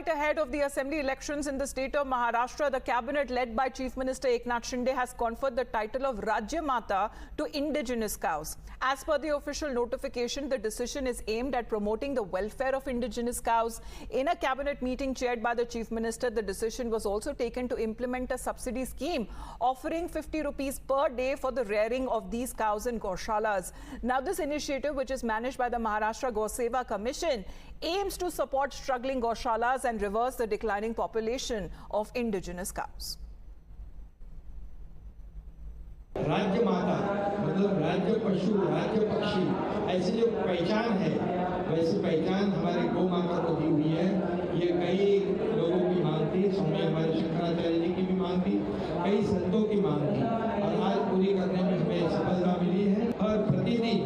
ahead of the assembly elections in the state of Maharashtra, the cabinet led by Chief Minister Eknath Shinde has conferred the title of Rajya Mata to indigenous cows. As per the official notification, the decision is aimed at promoting the welfare of indigenous cows. In a cabinet meeting chaired by the Chief Minister, the decision was also taken to implement a subsidy scheme offering 50 rupees per day for the rearing of these cows in Gaushalas. Now, this initiative, which is managed by the Maharashtra Gau Seva Commission, aims to support struggling Gaushalas and reverse the declining population of indigenous cows. राज्य माता मतलब राज्य पशु, राज्य पक्षी, ऐसी जो पहचान है, वैसी पहचान हमारे गौ माता को दी हुई है। ये कई लोगों की मांग थी, स्वामी हमारे शंकराचार्य जी की भी मांग थी, कई संतों की मांग थी, और आज पूरी करने में हमें सफलता मिली है। और प्रतिदिन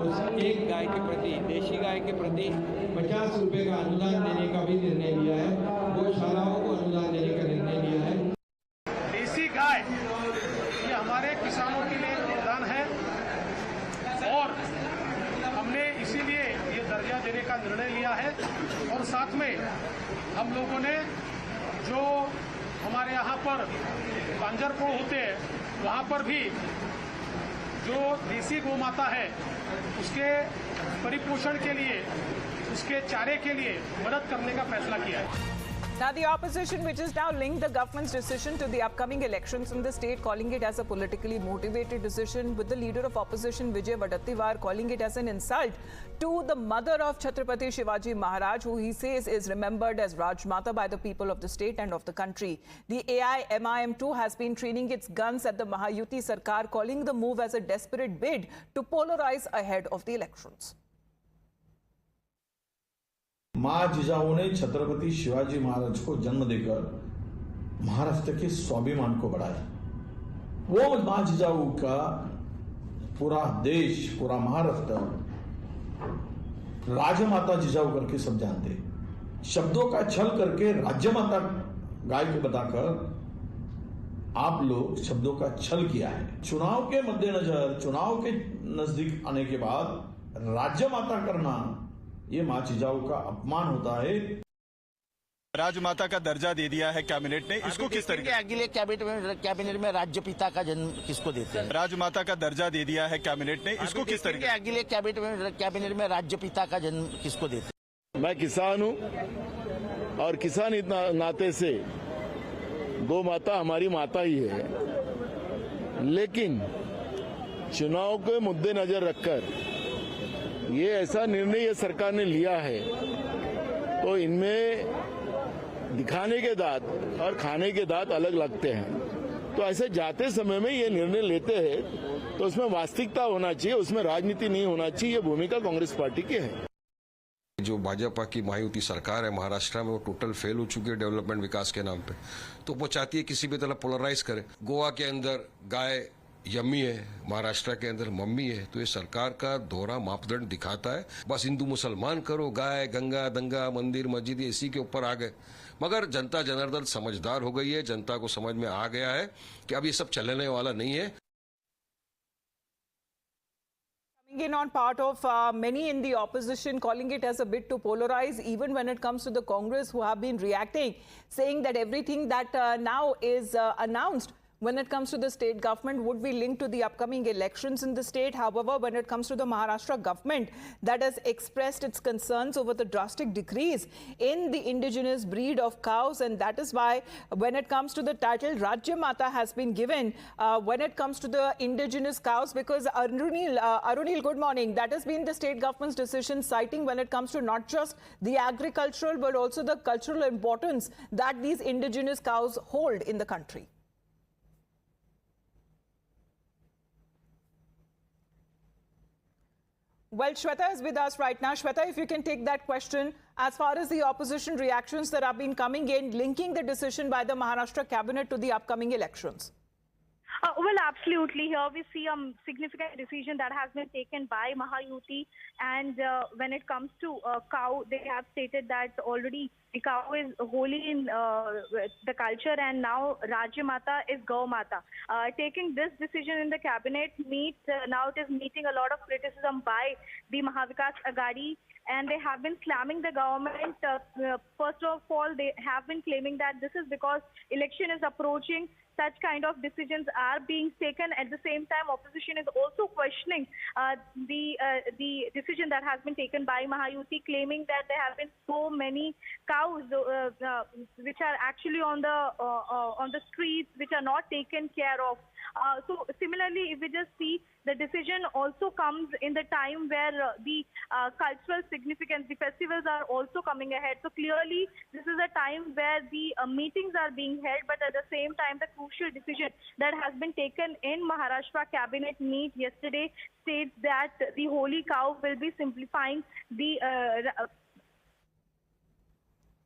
उस एक गाय के प्रति, देशी गाय के प्रति 50 रुपए का अनुदान देने का भी निर्णय लिया है। गौशालाओं को अनुदान देने का निर्णय लिया है। देशी गाय ये हमारे किसानों के लिए वरदान है और हमने इसीलिए ये दर्जा देने का निर्णय लिया है। और साथ में हम लोगों ने जो हमारे यहाँ पर बांजरपुर होते हैं, वहाँ पर भी जो देसी गौ माता है उसके परिपोषण के लिए, उसके चारे के लिए मदद करने का फैसला किया है। Now, the opposition, which is now linked the government's decision to the upcoming elections in the state, calling it as a politically motivated decision, with the leader of opposition, Vijay Wadatiwar, calling it as an insult to the mother of Chhatrapati Shivaji Maharaj, who he says is remembered as Rajmata by the people of the state and of the country. The AIMIM too has been training its guns at the Mahayuti Sarkar, calling the move as a desperate bid to polarize ahead of the elections. मां जिजाऊ ने छत्रपति शिवाजी महाराज को जन्म देकर महाराष्ट्र के स्वाभिमान को बढ़ाया। वो मां जिजाऊ का पूरा देश, पूरा महाराष्ट्र राजमाता जिजाऊ करके सब जानते। शब्दों का छल करके राज्यमाता गाय को बताकर आप लोग शब्दों का छल किया है। चुनाव के मद्देनजर, चुनाव के नजदीक आने के बाद राज्यमाता करना ये मां जिजाऊ का अपमान होता है। राजमाता का दर्जा दे दिया है कैबिनेट ने, इसको किस तरीके अगले कैबिनेट में राज्य पिता का जन्म किसको देते हैं? राजमाता का दर्जा दे दिया है कैबिनेट ने, इसको किस तरीके अगले कैबिनेट में राज्य पिता का जन्म किसको देते हैं? मैं किसान हूँ और किसान नाते से गौ माता हमारी माता ही है, लेकिन चुनाव के मद्देनजर रखकर ये ऐसा निर्णय ये सरकार ने लिया है, तो इनमें दिखाने के दांत और खाने के दांत अलग लगते हैं। तो ऐसे जाते समय में ये निर्णय लेते हैं तो उसमें वास्तविकता होना चाहिए, उसमें राजनीति नहीं होना चाहिए। ये भूमिका कांग्रेस पार्टी की है। जो भाजपा की महायुति सरकार है महाराष्ट्र में, वो टोटल फेल हो चुकी है डेवलपमेंट विकास के नाम पे। तो वो चाहती है किसी भी तरह पोलराइज करे। गोवा के अंदर गाय यम्मी है, महाराष्ट्र के अंदर मम्मी है। तो ये सरकार का दोहरा मापदंड दिखाता है। बस हिंदू मुसलमान करो, गाय गंगा दंगा मंदिर मस्जिद इसी के ऊपर आ गए। मगर जनता जनार्दन समझदार हो गई है, जनता को समझ में आ गया है कि अब ये सब चलने वाला नहीं है। In on part of many in the opposition, calling it as a bid to polarize, even when it comes to the Congress, who have been reacting, saying that everything that now is announced when it comes to the state government would be linked to the upcoming elections in the state. However, when it comes to the Maharashtra government, that has expressed its concerns over the drastic decrease in the indigenous breed of cows, and that is why when it comes to the title Rajya Mata has been given when it comes to the indigenous cows, because Arunil, good morning. That has been the state government's decision, citing when it comes to not just the agricultural but also the cultural importance that these indigenous cows hold in the country. Well, Shweta is with us right now. Shweta, if you can take that question, as far as the opposition reactions that have been coming in, linking the decision by the Maharashtra cabinet to the upcoming elections. Well, absolutely. Here we see a significant decision that has been taken by Mahayuti. And when it comes to cow, they have stated that already the cow is holy in the culture, and now Rajya Mata is Gau Mata. Taking this decision in the cabinet now it is meeting a lot of criticism by the Mahavikas Aghadi and they have been slamming the government. First of all, they have been claiming that this is because election is approaching. Such kind of decisions are being taken. At the same time, opposition is also questioning the decision that has been taken by Mahayuti, claiming that there have been so many cows which are actually on the streets, which are not taken care of. So similarly, if we just see, the decision also comes in the time where the cultural significance, the festivals are also coming ahead. So clearly, this is a time where the meetings are being held, but at the same time, the crucial decision that has been taken in Maharashtra cabinet meet yesterday states that the holy cow will be simplifying the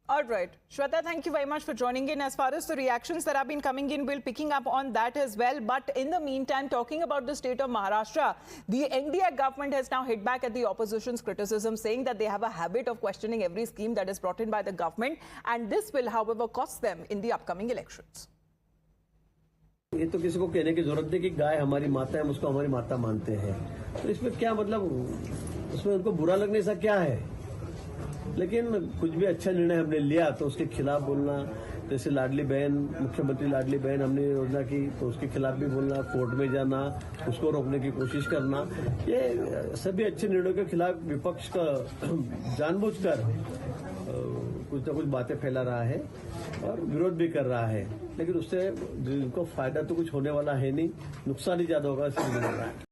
All right. Shweta, thank you very much for joining in. As far as the reactions that have been coming in, we'll picking up on that as well. But in the meantime, talking about the state of Maharashtra, the NDA government has now hit back at the opposition's criticism, saying that they have a habit of questioning every scheme that is brought in by the government. And this will, however, cost them in the upcoming elections. ये तो किसी को कहने की जरूरत नहीं कि गाय हमारी माता है, हम उसको हमारी माता मानते हैं। तो इसमें क्या मतलब, उसमें उनको बुरा लगने से क्या है? लेकिन कुछ भी अच्छा निर्णय हमने लिया तो उसके खिलाफ बोलना, जैसे लाडली बहन, मुख्यमंत्री लाडली बहन हमने योजना की तो उसके खिलाफ भी बोलना, कोर्ट में जाना, उसको रोकने की कोशिश करना, ये सभी अच्छे निर्णयों के खिलाफ विपक्ष का जानबूझकर कुछ न कुछ बातें फैला रहा है और विरोध भी कर रहा है। लेकिन उससे जिनको फायदा तो कुछ होने वाला है नहीं, नुकसान ही ज्यादा होगा, इसलिए मिल रहा है।